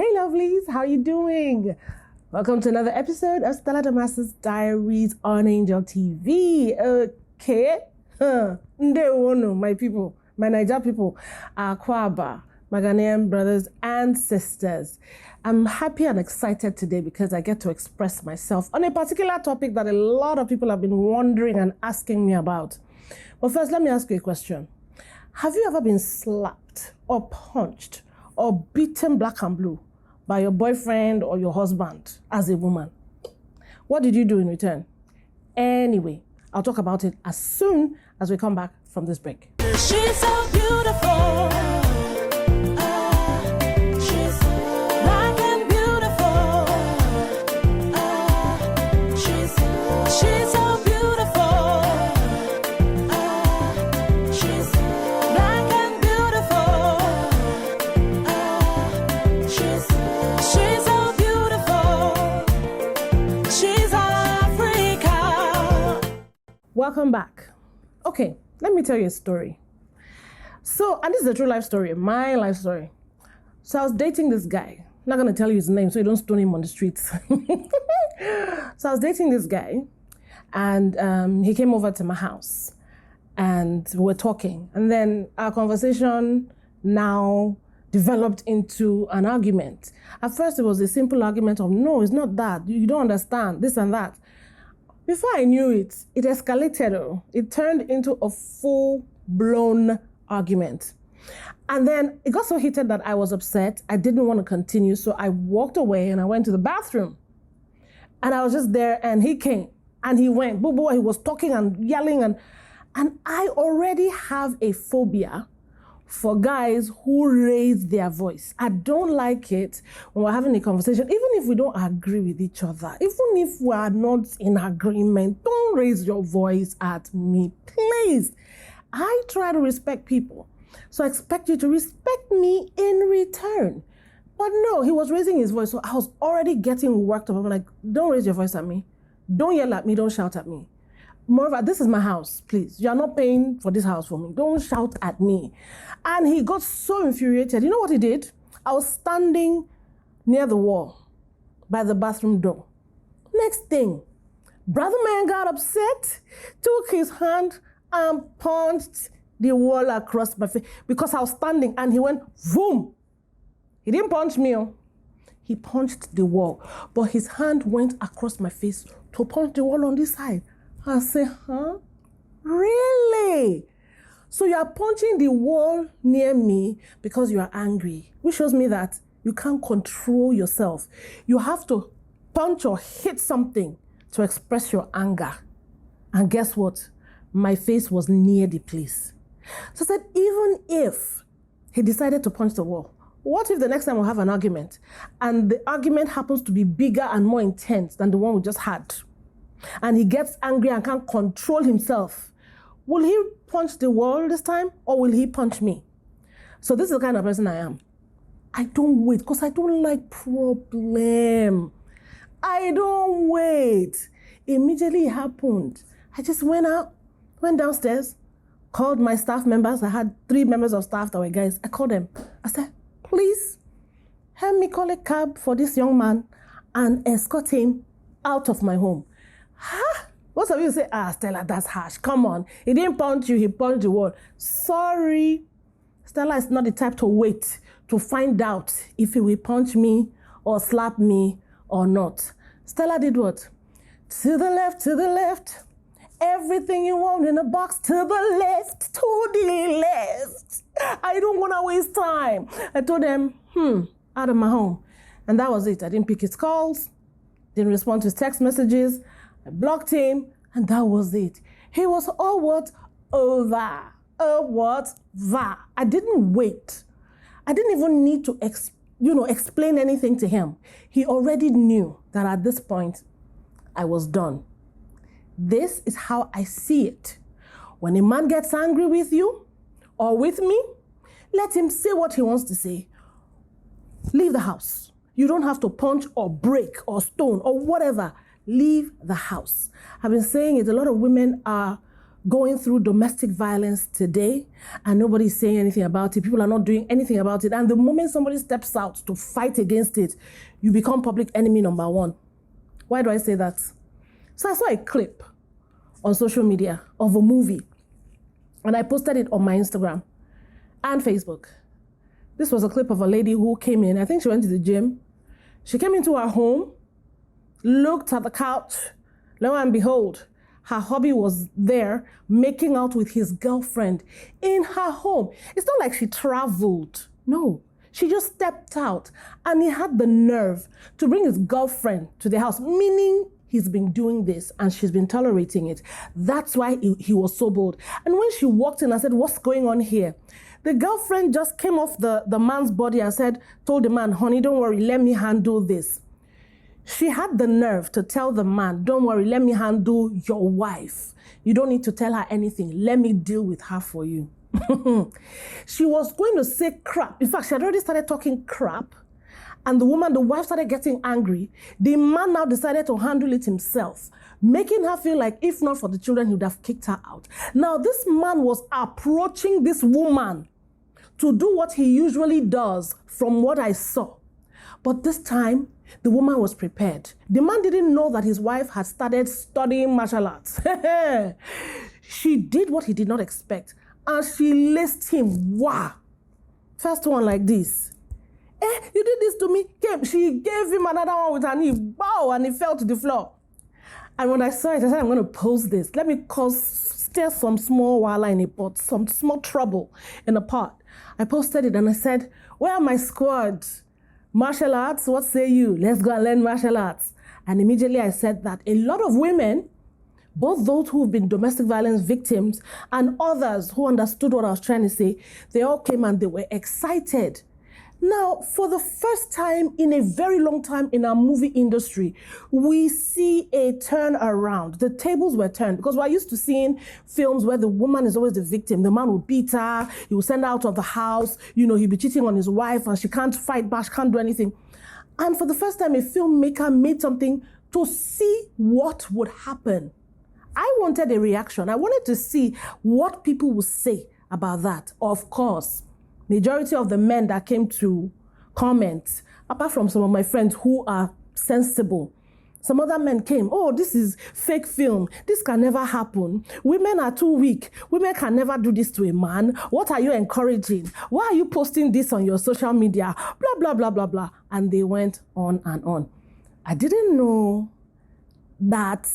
Hey lovelies, how you doing? Welcome to another episode of Stella Damasus Diaries on Angel TV. Okay, my people, my Niger people, Kwaba, my Ghanaian brothers and sisters. I'm happy and excited today because I get to express myself on a particular topic that a lot of people have been wondering and asking me about. But first, let me ask you a question. Have you ever been slapped or punched or beaten black and blue by your boyfriend or your husband as a woman? What did you do in return? Anyway, I'll talk about it as soon as we come back from this break. She's so beautiful. She's black and beautiful. She's so beautiful. She's black and beautiful. She's so beautiful. She's Africa. Welcome back. Okay, let me tell you a story. And this is a true life story, my life story. So I was dating this guy. I'm not gonna tell you his name so you don't stone him on the streets. So I was dating this guy and he came over to my house and we were talking. And then our conversation now developed into an argument. At first it was a simple argument of, no, it's not that. You don't understand, this and that. Before I knew it, it escalated. It turned into a full-blown argument. And then it got so heated that I was upset. I didn't want to continue, so I walked away and I went to the bathroom. And I was just there and he came and he went. Boo, he was talking and yelling and I already have a phobia for guys who raise their voice. I don't like it when we're having a conversation, even if we don't agree with each other, even if we are not in agreement, don't raise your voice at me, please. I try to respect people, so I expect you to respect me in return. But no, he was raising his voice, so I was already getting worked up. I'm like, don't raise your voice at me. Don't yell at me, don't shout at me. Moreover, this is my house, please. You're not paying for this house for me. Don't shout at me. And he got so infuriated. You know what he did? I was standing near the wall by the bathroom door. Next thing, brother man got upset, took his hand and punched the wall across my face because I was standing and he went, boom. He didn't punch me. He punched the wall, but his hand went across my face to punch the wall on this side. I say, huh? Really? So you are punching the wall near me because you are angry, which shows me that you can't control yourself. You have to punch or hit something to express your anger. And guess what? My face was near the place. So I said, even if he decided to punch the wall, what if the next time we'll have an argument and the argument happens to be bigger and more intense than the one we just had? And he gets angry and can't control himself. Will he punch the wall this time or will he punch me? So this is the kind of person I am. I don't wait because I don't like problem. I don't wait. Immediately it happened. I just went downstairs, called my staff members. I had 3 members of staff that were guys. I called them. I said, please help me call a cab for this young man and escort him out of my home. Huh? Most of you say, Stella, that's harsh. Come on. He didn't punch you, he punched the wall. Sorry. Stella is not the type to wait to find out if he will punch me or slap me or not. Stella did what? To the left, to the left. Everything you want in a box, to the left, to the left. I don't want to waste time. I told them, out of my home. And that was it. I didn't pick his calls, didn't respond to his text messages. I blocked him, and that was it. He was all what? Over. I didn't wait. I didn't even need to explain anything to him. He already knew that at this point, I was done. This is how I see it. When a man gets angry with you or with me, let him say what he wants to say. Leave the house. You don't have to punch or break or stone or whatever. Leave the house. I've been saying it, a lot of women are going through domestic violence today and nobody's saying anything about it. People are not doing anything about it. And the moment somebody steps out to fight against it, you become public enemy number one. Why do I say that? So I saw a clip on social media of a movie and I posted it on my Instagram and Facebook. This was a clip of a lady who came in. I think she went to the gym. She came into her home, looked at the couch. Lo and behold, her hubby was there making out with his girlfriend in her home. It's not like she traveled. No, she just stepped out and he had the nerve to bring his girlfriend to the house, meaning he's been doing this and she's been tolerating it. That's why he was so bold. And when she walked in, I said, what's going on here? The girlfriend just came off the man's body and told the man, honey, don't worry, let me handle this. She had the nerve to tell the man, don't worry, let me handle your wife. You don't need to tell her anything. Let me deal with her for you. She was going to say crap. In fact, she had already started talking crap. And the wife started getting angry. The man now decided to handle it himself, making her feel like if not for the children, he would have kicked her out. Now, this man was approaching this woman to do what he usually does from what I saw. But this time, the woman was prepared. The man didn't know that his wife had started studying martial arts. She did what he did not expect. And she laced him. Wow. First one like this. You did this to me. She gave him another one with her knee. Bow, and he fell to the floor. And when I saw it, I said, I'm going to post this. Let me stir some small wala in a pot, some small trouble in a pot. I posted it and I said, where are my squad? Martial arts, what say you? Let's go and learn martial arts. And immediately I said that a lot of women, both those who've been domestic violence victims and others who understood what I was trying to say, they all came and they were excited. Now, for the first time in a very long time in our movie industry, we see a turnaround. The tables were turned because we're used to seeing films where the woman is always the victim. The man will beat her, he will send her out of the house, he'll be cheating on his wife and she can't fight back, she can't do anything. And for the first time, a filmmaker made something to see what would happen. I wanted a reaction. I wanted to see what people would say about that. Of course, majority of the men that came to comment, apart from some of my friends who are sensible, some other men came, oh, this is fake film. This can never happen. Women are too weak. Women can never do this to a man. What are you encouraging? Why are you posting this on your social media? Blah, blah, blah, blah, blah. And they went on and on. I didn't know that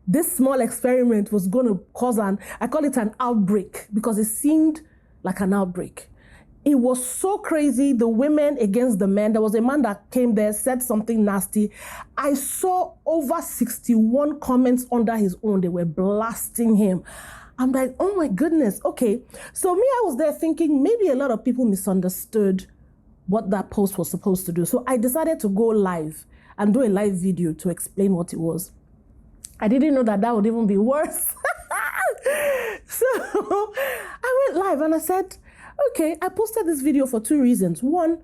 this small experiment was going to cause I call it an outbreak because it seemed like an outbreak. It was so crazy, the women against the men. There was a man that came there, said something nasty. I saw over 61 comments under his own. They were blasting him. I'm like, oh my goodness, okay. So me, I was there thinking maybe a lot of people misunderstood what that post was supposed to do. So I decided to go live and do a live video to explain what it was. I didn't know that would even be worse. So I went live and I said, okay, I posted this video for two reasons. One,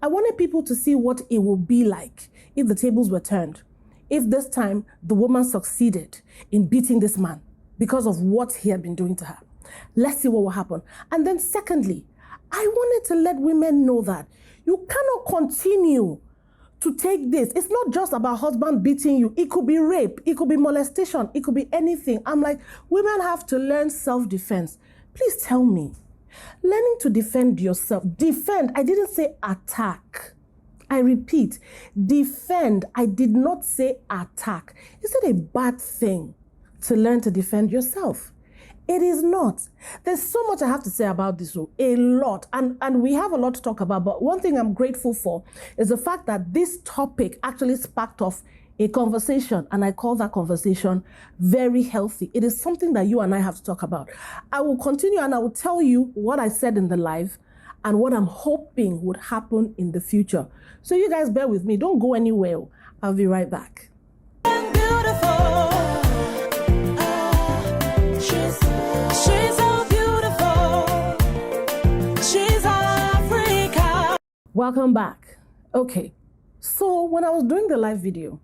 I wanted people to see what it would be like if the tables were turned. If this time the woman succeeded in beating this man because of what he had been doing to her. Let's see what will happen. And then secondly, I wanted to let women know that you cannot continue to take this. It's not just about husband beating you. It could be rape. It could be molestation. It could be anything. I'm like, women have to learn self-defense. Please tell me. Learning to defend yourself. Defend. I didn't say attack. I repeat, defend. I did not say attack. Is it a bad thing to learn to defend yourself? It is not. There's so much I have to say about this, a lot. And we have a lot to talk about. But one thing I'm grateful for is the fact that this topic actually sparked off a conversation, and I call that conversation very healthy. It is something that you and I have to talk about. I will continue and I will tell you what I said in the live and what I'm hoping would happen in the future. So you guys bear with me. Don't go anywhere. I'll be right back. She's so beautiful. She's Africa. Welcome back. Okay, so when I was doing the live video,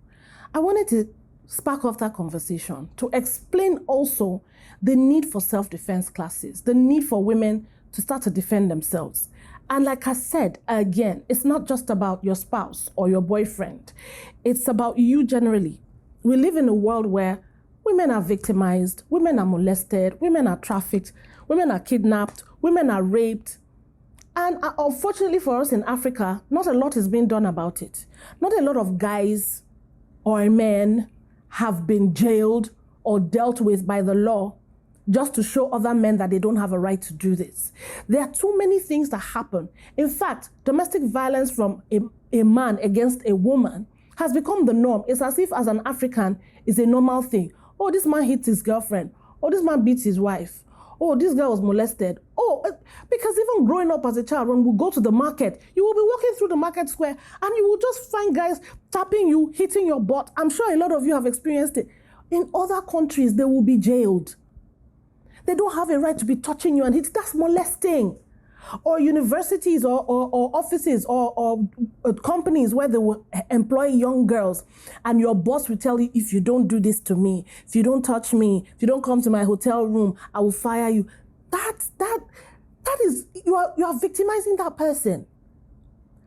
I wanted to spark off that conversation, to explain also the need for self-defense classes, the need for women to start to defend themselves. And like I said, again, it's not just about your spouse or your boyfriend. It's about you generally. We live in a world where women are victimized, women are molested, women are trafficked, women are kidnapped, women are raped. And unfortunately for us in Africa, not a lot is being done about it. Not a lot of guys or men have been jailed or dealt with by the law just to show other men that they don't have a right to do this. There are too many things that happen. In fact, domestic violence from a man against a woman has become the norm. It's as if as an African, it's a normal thing. Oh, this man hit his girlfriend. Oh, this man beats his wife. Oh, this girl was molested. Oh, because even growing up as a child, when we go to the market, you will be walking through the market square and you will just find guys tapping you, hitting your butt. I'm sure a lot of you have experienced it. In other countries, they will be jailed. They don't have a right to be touching you, and that's molesting. Or universities or offices or companies where they will employ young girls, and your boss will tell you, if you don't do this to me, if you don't touch me, if you don't come to my hotel room, I will fire you. That is, you are victimizing that person.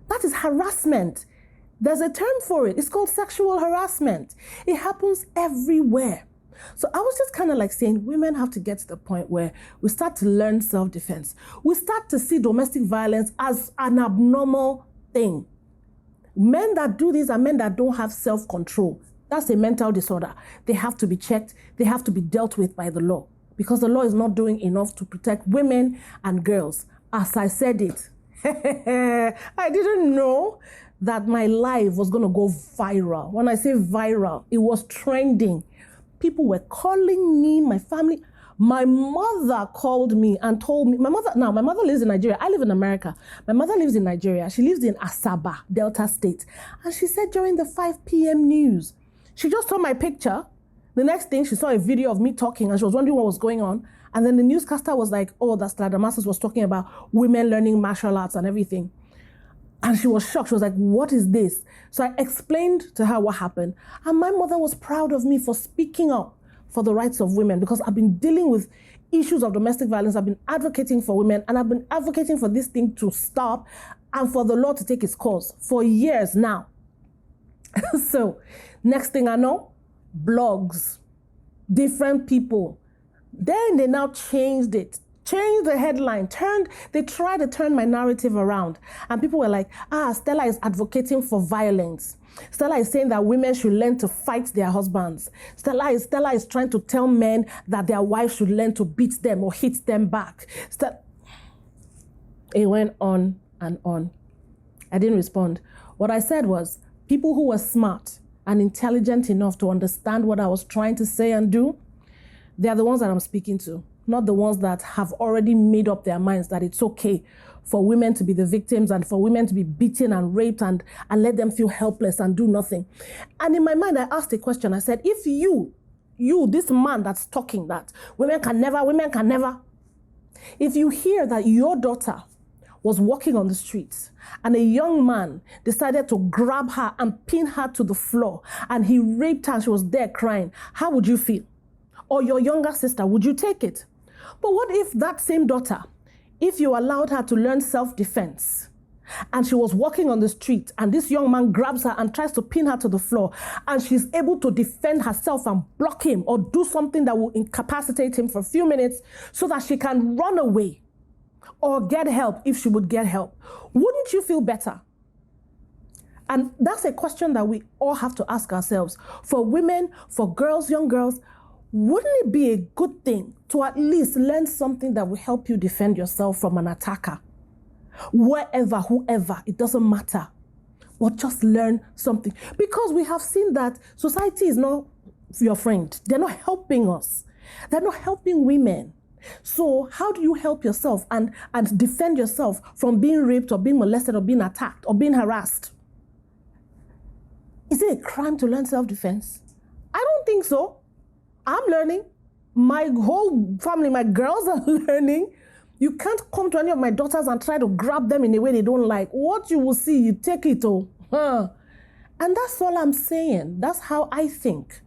That is harassment. There's a term for it. It's called sexual harassment. It happens everywhere. So I was just kind of like saying, women have to get to the point where we start to learn self-defense. We start to see domestic violence as an abnormal thing. Men that do this are men that don't have self-control. That's a mental disorder. They have to be checked. They have to be dealt with by the law, because the law is not doing enough to protect women and girls. As I said it, I didn't know that my life was going to go viral. When I say viral, it was trending. People were calling me, my family. My mother called me and told me, my mother lives in Nigeria. I live in America. My mother lives in Nigeria. She lives in Asaba, Delta State. And she said during the 5 p.m. news, she just saw my picture. The next thing, she saw a video of me talking and she was wondering what was going on. And then the newscaster was like, oh, that Stella Damasus was talking about women learning martial arts and everything. And she was shocked. She was like, what is this? So I explained to her what happened. And my mother was proud of me for speaking up for the rights of women, because I've been dealing with issues of domestic violence. I've been advocating for women, and I've been advocating for this thing to stop and for the law to take its course for years now. So next thing I know, blogs, different people. Then they now changed it. Changed the headline, they tried to turn my narrative around. And people were like, Stella is advocating for violence. Stella is saying that women should learn to fight their husbands. Stella is trying to tell men that their wives should learn to beat them or hit them back. It went on and on. I didn't respond. What I said was, people who were smart and intelligent enough to understand what I was trying to say and do, they are the ones that I'm speaking to. Not the ones that have already made up their minds that it's okay for women to be the victims and for women to be beaten and raped and let them feel helpless and do nothing. And in my mind, I asked a question. I said, if you, this man that's talking that women can never, if you hear that your daughter was walking on the streets and a young man decided to grab her and pin her to the floor and he raped her and she was there crying, how would you feel? Or your younger sister, would you take it? But what if that same daughter, if you allowed her to learn self-defense and she was walking on the street and this young man grabs her and tries to pin her to the floor and she's able to defend herself and block him or do something that will incapacitate him for a few minutes so that she can run away or get help if she would get help, wouldn't you feel better? And that's a question that we all have to ask ourselves. For women, for girls, young girls, wouldn't it be a good thing to at least learn something that will help you defend yourself from an attacker? Wherever, whoever, it doesn't matter. But just learn something. Because we have seen that society is not your friend. They're not helping us. They're not helping women. So how do you help yourself and defend yourself from being raped or being molested or being attacked or being harassed? Is it a crime to learn self-defense? I don't think so. I'm learning. My whole family, my girls are learning. You can't come to any of my daughters and try to grab them in a way they don't like. What you will see, you take it all. And that's all I'm saying. That's how I think.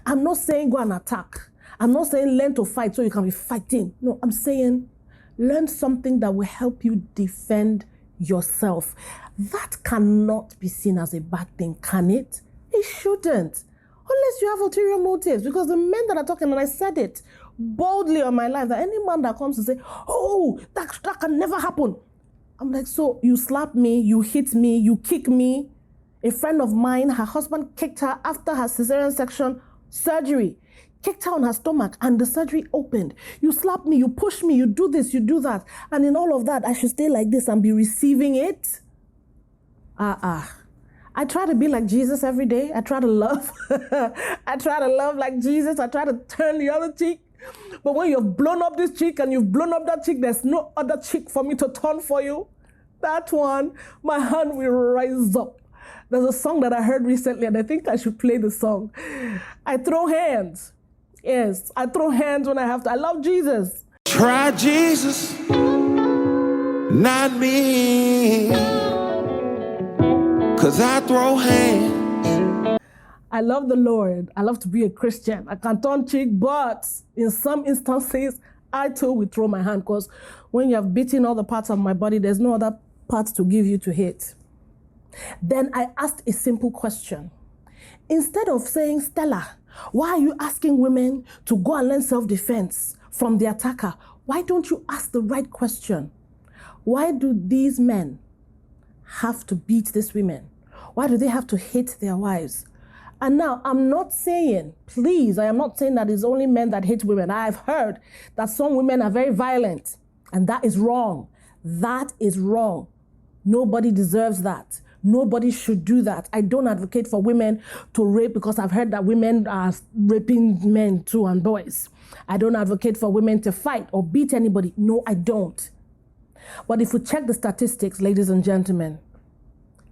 I'm not saying go and attack. I'm not saying learn to fight so you can be fighting. No, I'm saying learn something that will help you defend yourself. That cannot be seen as a bad thing, can it? It shouldn't. Unless you have ulterior motives. Because the men that are talking, and I said it boldly on my life, that any man that comes to say, oh, that can never happen. I'm like, so you slap me, you hit me, you kick me. A friend of mine, her husband kicked her after her cesarean section surgery. Kicked her on her stomach and the surgery opened. You slap me, you push me, you do this, you do that. And in all of that, I should stay like this and be receiving it? I try to be like Jesus every day. I try to love. I try to love like Jesus. I try to turn the other cheek. But when you've blown up this cheek and you've blown up that cheek, there's no other cheek for me to turn for you. That one, my hand will rise up. There's a song that I heard recently and I think I should play the song. I throw hands. Yes, I throw hands when I have to. I love Jesus. Try Jesus, not me, 'cause I throw hands. I love the Lord. I love to be a Christian. I can turn cheek, but in some instances, I too will throw my hand, because when you have beaten all the parts of my body, there's no other parts to give you to hit. Then I asked a simple question. Instead of saying, Stella, why are you asking women to go and learn self-defense from the attacker? Why don't you ask the right question? Why do these men have to beat these women? Why do they have to hit their wives? And now, I'm not saying, please, I am not saying that it's only men that hate women. I've heard that some women are very violent, and that is wrong. That is wrong. Nobody deserves that. Nobody should do that. I don't advocate for women to rape, because I've heard that women are raping men too and boys. I don't advocate for women to fight or beat anybody. No, I don't. But if we check the statistics, ladies and gentlemen,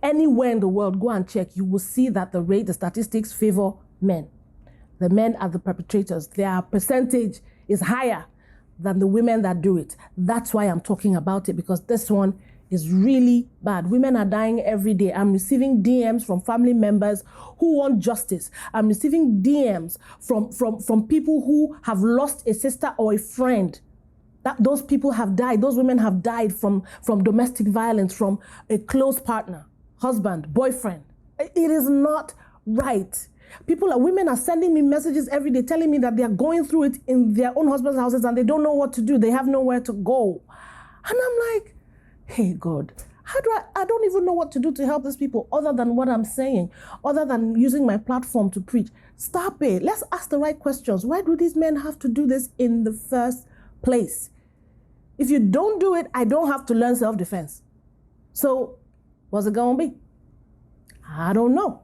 anywhere in the world, go and check, you will see that the statistics favor men. The men are the perpetrators. Their percentage is higher than the women that do it. That's why I'm talking about it, because this one is really bad. Women are dying every day. I'm receiving DMs from family members who want justice. I'm receiving DMs from people who have lost a sister or a friend. That those people have died. Those women have died from domestic violence, from a close partner, husband, boyfriend. It is not right. Women are sending me messages every day telling me that they are going through it in their own husband's houses and they don't know what to do. They have nowhere to go. And I'm like, hey, God, I don't even know what to do to help these people other than what I'm saying, other than using my platform to preach. Stop it. Let's ask the right questions. Why do these men have to do this in the first place? If you don't do it, I don't have to learn self-defense. So what's it going to be? I don't know.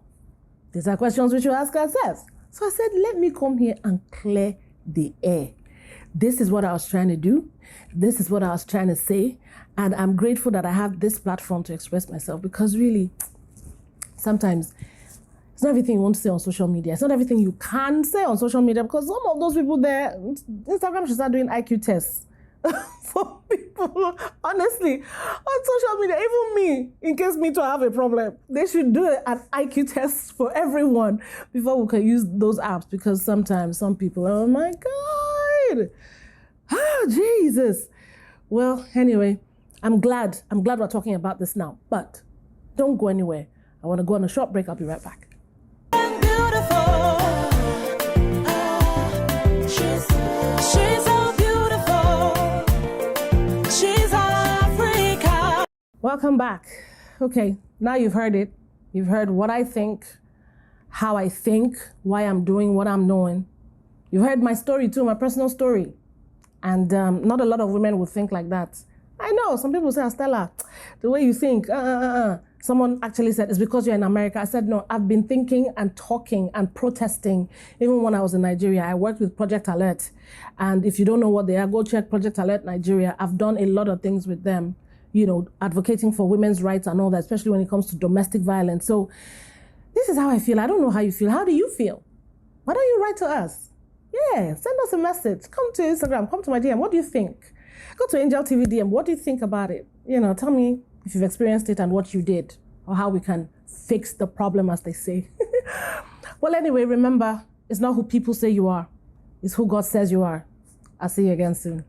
These are questions we should ask ourselves. So I said, let me come here and clear the air. This is what I was trying to do. This is what I was trying to say. And I'm grateful that I have this platform to express myself, because really, sometimes it's not everything you want to say on social media. It's not everything you can say on social media, because some of those people there, Instagram should start doing IQ tests for people. Honestly, on social media, even me, in case me too have a problem, they should do an IQ test for everyone before we can use those apps, because sometimes some people, oh my God, oh Jesus. Well, anyway, I'm glad we're talking about this now, but don't go anywhere. I want to go on a short break. I'll be right back. She's so beautiful. She's Africa. Welcome back. Okay, now you've heard it. You've heard what I think, how I think, why I'm doing what I'm doing. You've heard my story too, my personal story. And not a lot of women would think like that. I know, some people say, Stella, the way you think, Someone actually said, it's because you're in America. I said, no, I've been thinking and talking and protesting. Even when I was in Nigeria, I worked with Project Alert. And if you don't know what they are, go check Project Alert Nigeria. I've done a lot of things with them, you know, advocating for women's rights and all that, especially when it comes to domestic violence. So this is how I feel. I don't know how you feel. How do you feel? Why don't you write to us? Yeah, send us a message. Come to Instagram, come to my DM. What do you think? Go to Angel TV DM. What do you think about it? You know, tell me if you've experienced it and what you did, or how we can fix the problem, as they say. Well, anyway, remember, It's not who people say you are. It's who God says you are. I'll see you again soon.